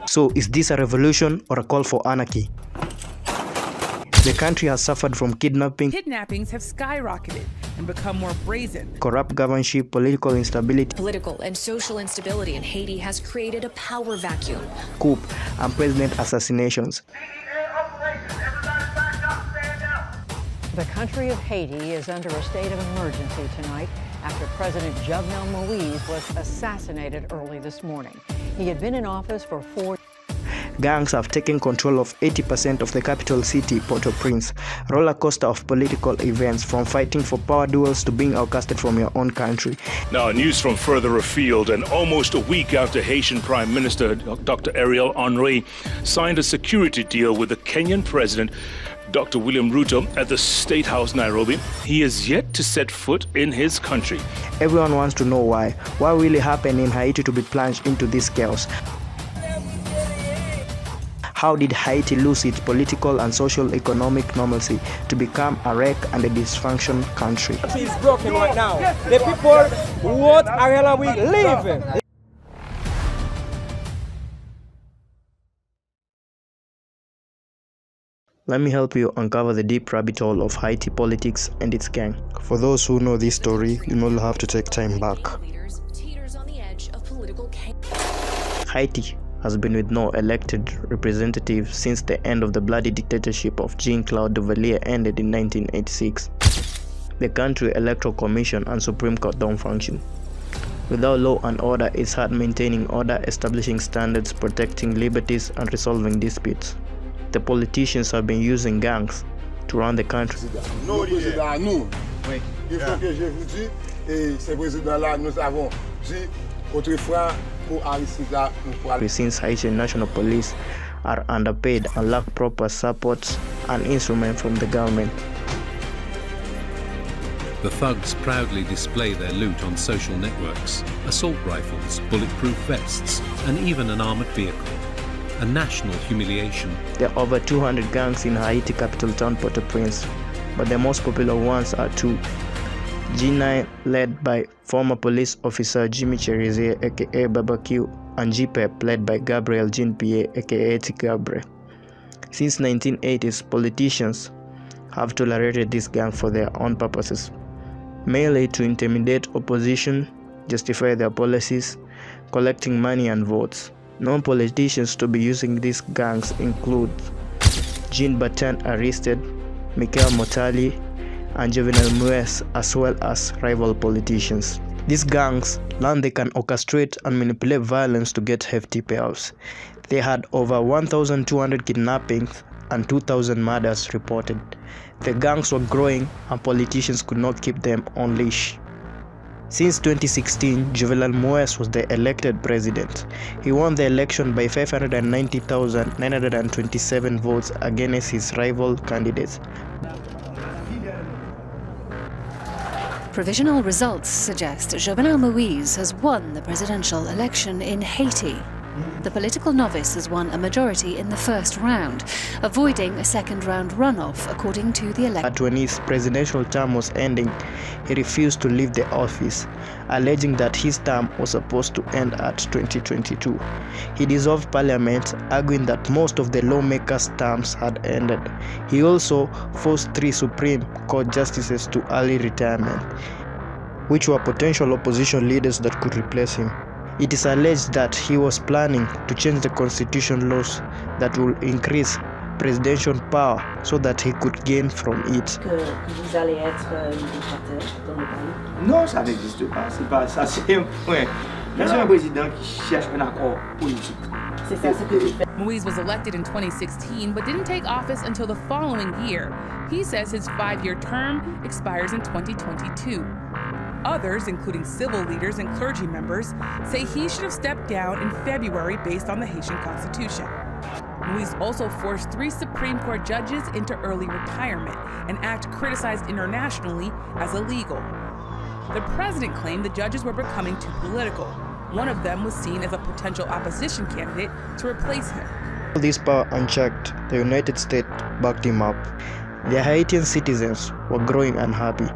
So is this a revolution or a call for anarchy? The country has suffered from kidnapping. Kidnappings have skyrocketed and become more brazen. Corrupt governorship, political instability. Political and social instability in Haiti has created a power vacuum. Coup and president assassinations. The country of Haiti is under a state of emergency tonight after President Jovenel Moïse was assassinated early this morning. He had been in office for 4 years. Gangs have taken control of 80% of the capital city, Port-au-Prince. Roller coaster of political events, from fighting for power duels to being outcasted from your own country. Now, news from further afield, and almost a week after Haitian Prime Minister Dr. Ariel Henry signed a security deal with the Kenyan President Dr. William Ruto at the State House, Nairobi, he is yet to set foot in his country. Everyone wants to know why. What really happened in Haiti to be plunged into this chaos? How did Haiti lose its political and social economic normalcy to become a wreck and a dysfunction country? It's broken right now. The people want Ariel Henry leave. Let me help you uncover the deep rabbit hole of Haiti politics and its gang. For those who know this story, you will have to take time back. Haiti has been with no elected representative since the end of the bloody dictatorship of Jean-Claude Duvalier ended in 1986. The country electoral commission and Supreme Court don't function. Without law and order, it's hard maintaining order, establishing standards, protecting liberties, and resolving disputes. The politicians have been using gangs to run the country. Since Haitian National Police are underpaid and lack proper support and instruments from the government. The thugs proudly display their loot on social networks: assault rifles, bulletproof vests, and even an armored vehicle. A national humiliation. There are over 200 gangs in Haiti capital town Port-au-Prince, but the most popular ones are two. G9, led by former police officer Jimmy Cherizier aka Barbecue, and G-Pep, led by Gabriel Jean-Pierre aka Tigabre. Since 1980s, politicians have tolerated this gang for their own purposes, mainly to intimidate opposition, justify their policies, collecting money and votes. Known politicians to be using these gangs include Jean Bertin, arrested, Michael Motali, and Jovenel Moïse, as well as rival politicians. These gangs learn they can orchestrate and manipulate violence to get hefty payouts. They had over 1,200 kidnappings and 2,000 murders reported. The gangs were growing and politicians could not keep them on leash. Since 2016, Jovenel Moïse was the elected president. He won the election by 590,927 votes against his rival candidates. Provisional results suggest Jovenel Moïse has won the presidential election in Haiti. The political novice has won a majority in the first round, avoiding a second-round runoff, according to the election. But when his presidential term was ending, he refused to leave the office, alleging that his term was supposed to end at 2022. He dissolved parliament, arguing that most of the lawmakers' terms had ended. He also forced 3 Supreme Court justices to early retirement, which were potential opposition leaders that could replace him. It is alleged that he was planning to change the constitution laws that will increase presidential power so that he could gain from it. Non, ça n'existe pas. C'est pas ça, c'est un point. C'est un président qui cherche un accord politique. Moïse was elected in 2016 but didn't take office until the following year. He says his 5-year term expires in 2022. Others, including civil leaders and clergy members, say he should have stepped down in February based on the Haitian Constitution. Moïse also forced 3 Supreme Court judges into early retirement, an act criticized internationally as illegal. The president claimed the judges were becoming too political. One of them was seen as a potential opposition candidate to replace him. All this power unchecked, the United States backed him up. The Haitian citizens were growing unhappy,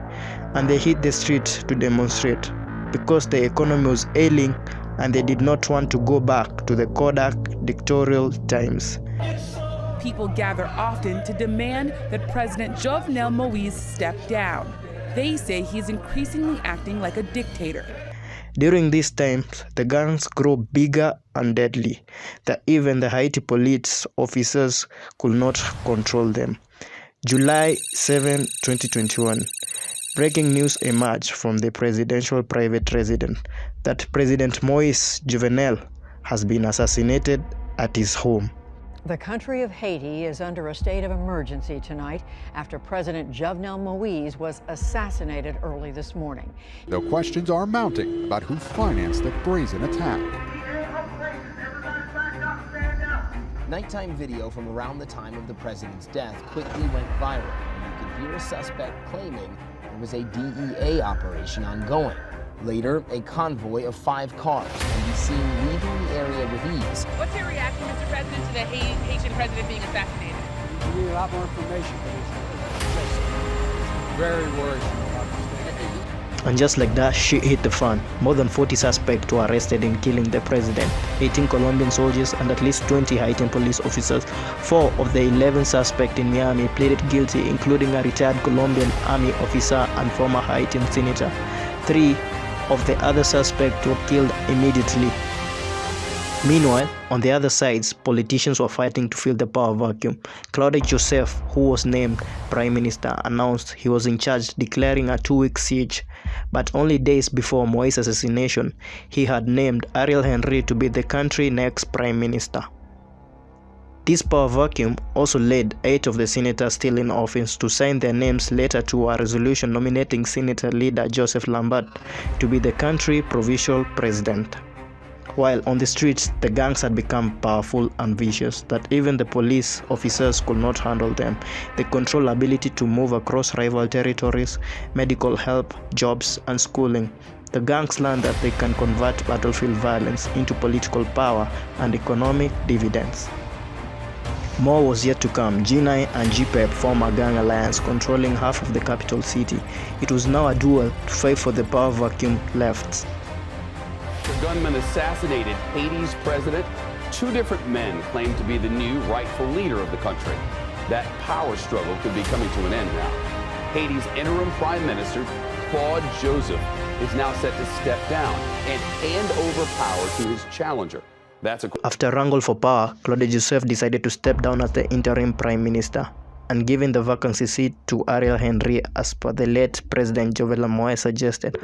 and they hit the streets to demonstrate because the economy was ailing and they did not want to go back to the Kodak dictatorial times. People gather often to demand that President Jovenel Moise step down. They say he's increasingly acting like a dictator. During these times, the gangs grow bigger and deadly, that even the Haiti police officers could not control them. July 7, 2021. Breaking news emerged from the presidential private residence that President Moise Jovenel has been assassinated at his home. The country of Haiti is under a state of emergency tonight after President Jovenel Moise was assassinated early this morning. Though questions are mounting about who financed the brazen attack. Nighttime video from around the time of the president's death quickly went viral, and you could hear a suspect claiming there was a DEA operation ongoing. Later, a convoy of 5 cars can be seen leaving the area with ease. What's your reaction, Mr. President, to the Haitian president being assassinated? We need a lot more information for this. It's very worrisome. And just like that, shit hit the fan. More than 40 suspects were arrested in killing the president, 18 Colombian soldiers and at least 20 Haitian police officers. 4 of the 11 suspects in Miami pleaded guilty, including a retired Colombian army officer and former Haitian senator. 3 of the other suspects were killed immediately. Meanwhile, on the other sides, politicians were fighting to fill the power vacuum. Claude Joseph, who was named Prime Minister, announced he was in charge, declaring a 2-week siege. But only days before Moise's assassination, he had named Ariel Henry to be the country's next Prime Minister. This power vacuum also led 8 of the senators still in office to sign their names later to a resolution nominating Senator leader Joseph Lambert to be the country's provisional president. While on the streets, the gangs had become powerful and vicious that even the police officers could not handle them. They control ability to move across rival territories, medical help, jobs, and schooling. The gangs learned that they can convert battlefield violence into political power and economic dividends. More was yet to come. G9 and GPEP form a gang alliance controlling half of the capital city. It was now a duel to fight for the power vacuum left. The gunman assassinated Haiti's president. 2 different men claim to be the new rightful leader of the country. That power struggle could be coming to an end now. Haiti's interim prime minister, Claude Joseph, is now set to step down and hand over power to his challenger. After a wrangle for power, Claude Joseph decided to step down as the interim prime minister and giving the vacancy seat to Ariel Henry as per the late President Jovenel Moise suggested.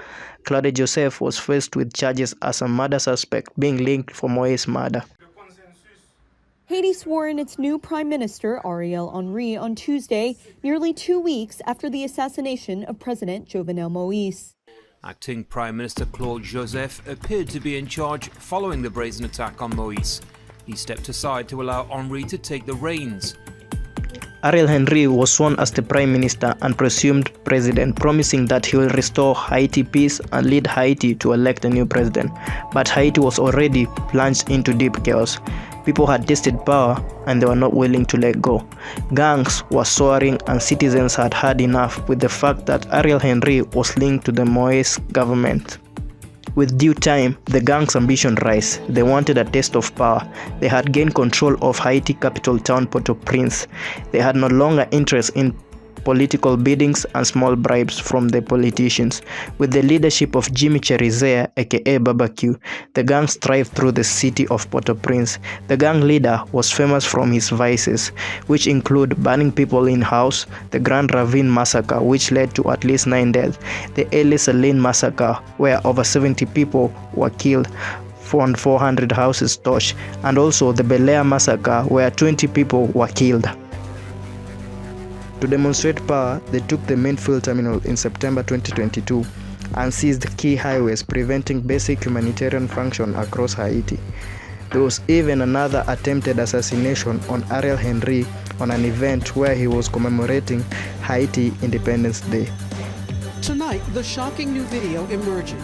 Claude Joseph was faced with charges as a murder suspect being linked for Moise's murder. Haiti swore in its new prime minister, Ariel Henry, on Tuesday, nearly 2 weeks after the assassination of President Jovenel Moise. Acting Prime Minister Claude Joseph appeared to be in charge following the brazen attack on Moise. He stepped aside to allow Henry to take the reins. Ariel Henry was sworn as the prime minister and presumed president, promising that he will restore Haiti peace and lead Haiti to elect a new president. But Haiti was already plunged into deep chaos. People had tasted power and they were not willing to let go. Gangs were soaring and citizens had had enough with the fact that Ariel Henry was linked to the Moise government. With due time, the gangs' ambition rise. They wanted a taste of power. They had gained control of Haiti capital town Port-au-Prince. They had no longer interest in political biddings and small bribes from the politicians. With the leadership of Jimmy Cherizea, aka Barbecue, the gangs thrived through the city of Port-au-Prince. The gang leader was famous from his vices, which include burning people in house, the Grand Ravine massacre, which led to at least 9 deaths, the Saline massacre, where over 70 people were killed, 400 houses torched, and also the Bel Air massacre, where 20 people were killed. To demonstrate power, they took the main fuel terminal in September 2022 and seized key highways, preventing basic humanitarian function across Haiti. There was even another attempted assassination on Ariel Henry on an event where he was commemorating Haiti Independence Day. Tonight, the shocking new video emerging.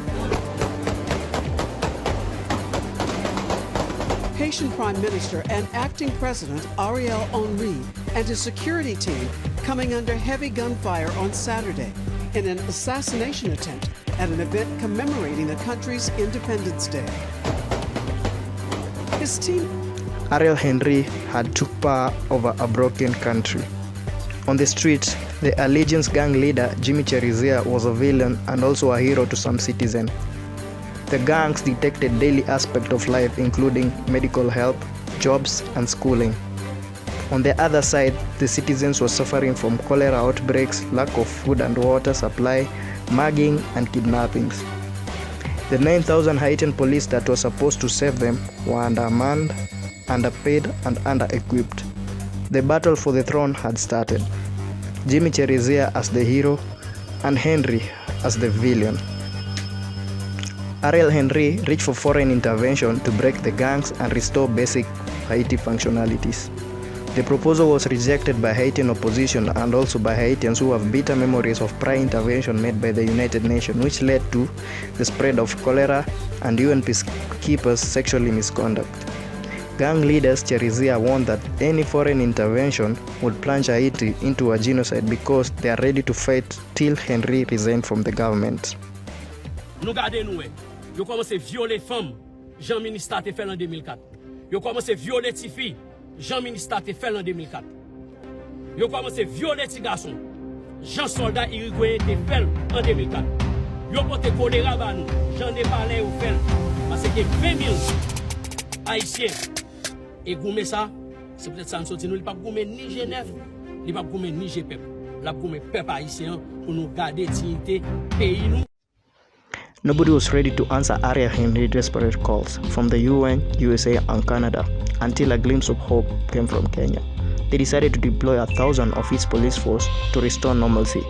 Haitian Prime Minister and Acting President Ariel Henry and his security team coming under heavy gunfire on Saturday in an assassination attempt at an event commemorating the country's Independence Day. his team. Ariel Henry had took power over a broken country. On the streets, the Allegiance gang leader Jimmy Cherizia was a villain and also a hero to some citizens. The gangs dictated daily aspects of life, including medical help, jobs, and schooling. On the other side, the citizens were suffering from cholera outbreaks, lack of food and water supply, mugging, and kidnappings. The 9,000 Haitian police that were supposed to save them were undermanned, underpaid, and under-equipped. The battle for the throne had started. Jimmy Cherizia as the hero, and Henry as the villain. Ariel Henry reached for foreign intervention to break the gangs and restore basic Haiti functionalities. The proposal was rejected by Haitian opposition and also by Haitians who have bitter memories of prior intervention made by the United Nations, which led to the spread of cholera and UN peacekeepers' sexually misconduct. Gang leaders Cherizia warned that any foreign intervention would plunge Haiti into a genocide because they are ready to fight till Henry resigned from the government. Nous gardons nous, yo commencé violer femmes, Jean ministre te fait en 2004. Yo commencé violer ti filles, Jean ministre te fait en 2004. Yo commencé violer ti garçons, Jean soldat uruguayen te fait en 2004. Yo porté choléra ba nous, Jean ne parlé ou fait parce que 20 000 haïtiens et goumé ça, c'est peut-être ça nous sorti nous, il pas goumé ni Genève, il pas goumé ni GPEP. La goumé peuple haïtien pour nous garder dignité pays nous. Nobody was ready to answer Ariel Henry's desperate calls from the UN, USA, and Canada until a glimpse of hope came from Kenya. They decided to deploy 1,000 of its police force to restore normalcy.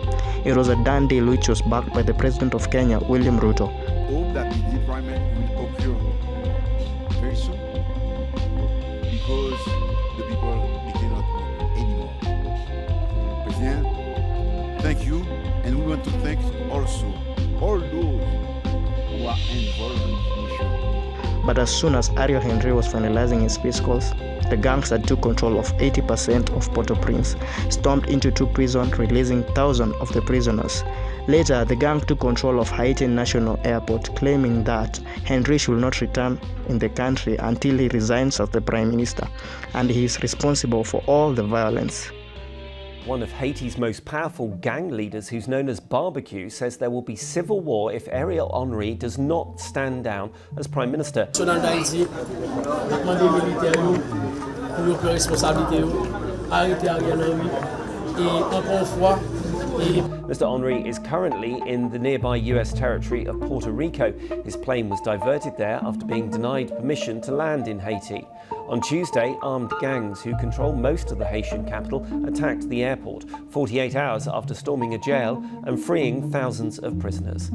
It was a done deal which was backed by the President of Kenya, William Ruto. Hope that the deployment will occur very soon because the people they cannot wait anymore. President, thank you, and we want to thank also all those who are involved in this mission. But as soon as Ariel Henry was finalizing his peace calls, the gangs that took control of 80% of Port-au-Prince stormed into two prisons, releasing thousands of the prisoners. Later, the gang took control of Haiti National Airport, claiming that Henry should not return in the country until he resigns as the Prime Minister, and he is responsible for all the violence. One of Haiti's most powerful gang leaders, who's known as Barbecue, says there will be civil war if Ariel Henry does not stand down as Prime Minister. Mr. Henry is currently in the nearby US territory of Puerto Rico. His plane was diverted there after being denied permission to land in Haiti. On Tuesday, armed gangs who control most of the Haitian capital attacked the airport, 48 hours after storming a jail and freeing thousands of prisoners.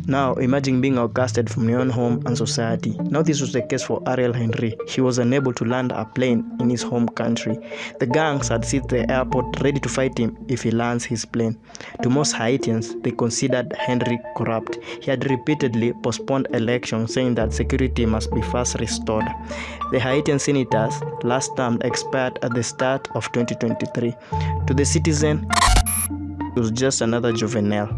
Now, imagine being outcasted from your own home and society. Now, this was the case for Ariel Henry. He was unable to land a plane in his home country. The gangs had set the airport ready to fight him if he lands his plane. To most Haitians, they considered Henry corrupt. He had repeatedly postponed elections, saying that security must be first restored. The Haitian senators' last term expired at the start of 2023. To the citizen, he was just another juvenile.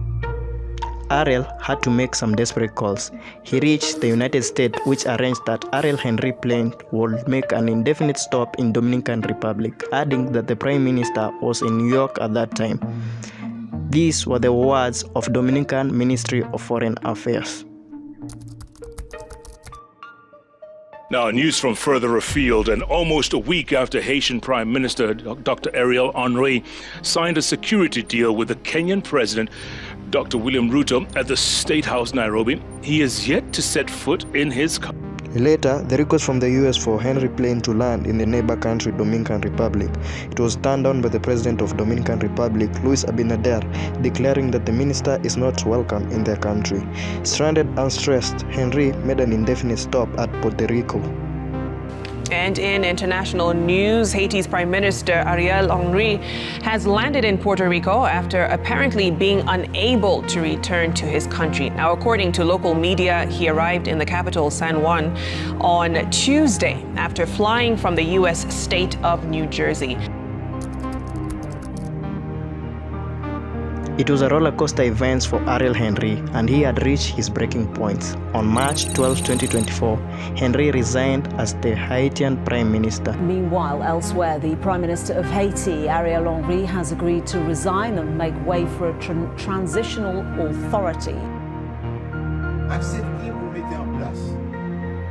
Ariel had to make some desperate calls. He reached the United States, which arranged that Ariel Henry plane would make an indefinite stop in Dominican Republic, adding that the Prime Minister was in New York at that time. These were the words of Dominican Ministry of Foreign Affairs. Now, news from further afield, and almost a week after Haitian Prime Minister Dr. Ariel Henry signed a security deal with the Kenyan President Dr. William Ruto at the State House, Nairobi, he is yet to set foot in his country. Later, the request from the US for Henry plane to land in the neighbor country, Dominican Republic. It was turned down by the President of Dominican Republic, Luis Abinader, declaring that the minister is not welcome in their country. Stranded and stressed, Henry made an indefinite stop at Puerto Rico. And in international news, Haiti's Prime Minister Ariel Henry has landed in Puerto Rico after apparently being unable to return to his country. Now, according to local media, he arrived in the capital, San Juan, on Tuesday after flying from the U.S. state of New Jersey. It was a roller coaster event for Ariel Henry, and he had reached his breaking point. On March 12, 2024, Henry resigned as the Haitian Prime Minister. Meanwhile, elsewhere, the Prime Minister of Haiti, Ariel Henry, has agreed to resign and make way for a transitional authority. Accepter pour mettre en place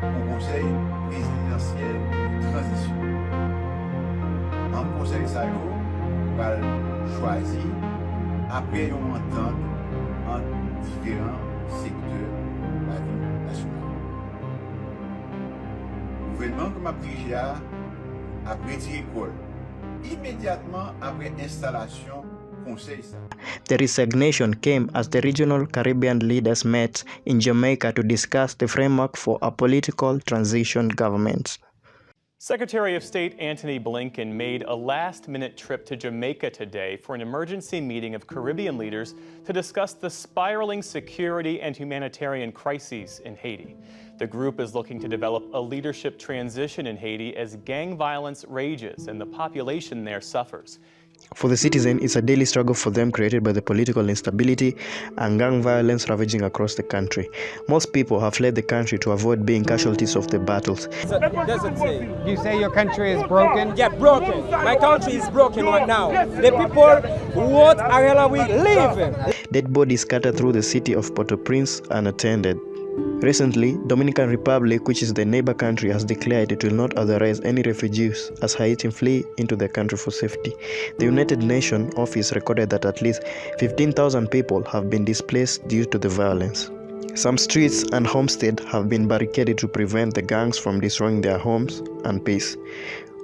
un conseil présidentiel de transition. Un conseil ça va choisir après une entente entre différents secteurs de la vie nationale. Le gouvernement que m'a dirigé a retiré l'école immédiatement après installation conseil. The resignation came as the regional Caribbean leaders met in Jamaica to discuss the framework for a political transition government. Secretary of State Antony Blinken made a last-minute trip to Jamaica today for an emergency meeting of Caribbean leaders to discuss the spiraling security and humanitarian crises in Haiti. The group is looking to develop a leadership transition in Haiti as gang violence rages and the population there suffers. For the citizen, it's a daily struggle for them created by the political instability and gang violence ravaging across the country. Most people have fled the country to avoid being casualties of the battles. You say your country is broken? Yeah, broken. My country is broken right now. The people who want Ariel Henry leave. Dead bodies scattered through the city of Port-au-Prince unattended. Recently, Dominican Republic, which is the neighbor country, has declared it will not authorize any refugees as Haitians flee into the country for safety. The United Nations office recorded that at least 15,000 people have been displaced due to the violence. Some streets and homesteads have been barricaded to prevent the gangs from destroying their homes and peace.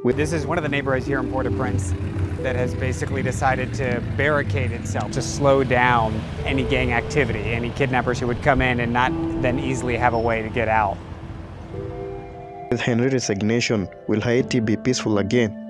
This is one of the neighborhoods here in Port-au-Prince that has basically decided to barricade itself to slow down any gang activity, any kidnappers who would come in and not then easily have a way to get out. With Henry's resignation, will Haiti be peaceful again?